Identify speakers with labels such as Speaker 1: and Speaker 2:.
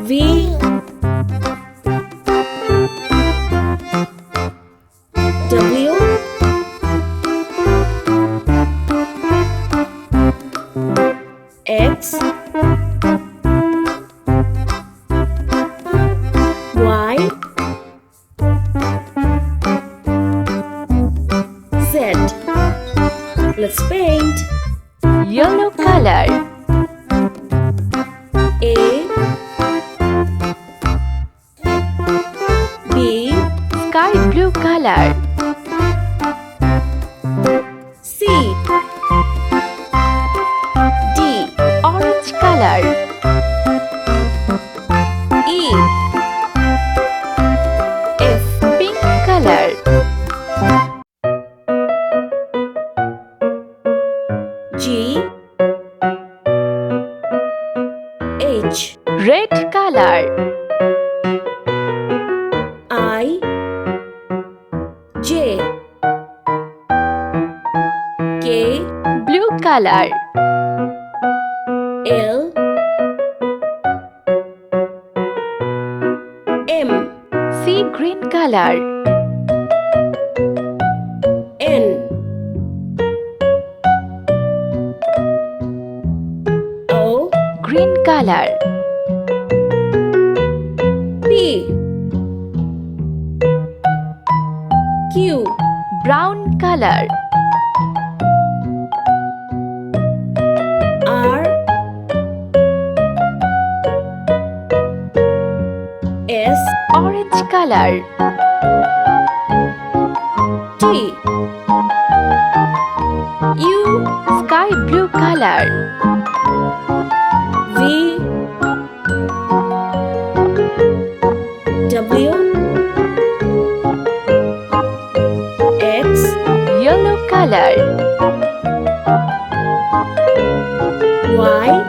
Speaker 1: V W X Y Z. Let's paint.
Speaker 2: Yellow color.
Speaker 1: A B
Speaker 2: Sky blue color.
Speaker 1: C D
Speaker 2: Orange color.
Speaker 1: E F
Speaker 2: Pink color.
Speaker 1: G H
Speaker 2: Red color.
Speaker 1: I J K
Speaker 2: Blue color.
Speaker 1: L M
Speaker 2: Sea green color.
Speaker 1: N O
Speaker 2: Green color.
Speaker 1: P Q
Speaker 2: Brown color.
Speaker 1: R S
Speaker 2: Orange color.
Speaker 1: T U
Speaker 2: Sky blue color.
Speaker 1: V W X
Speaker 2: Yellow color.
Speaker 1: Y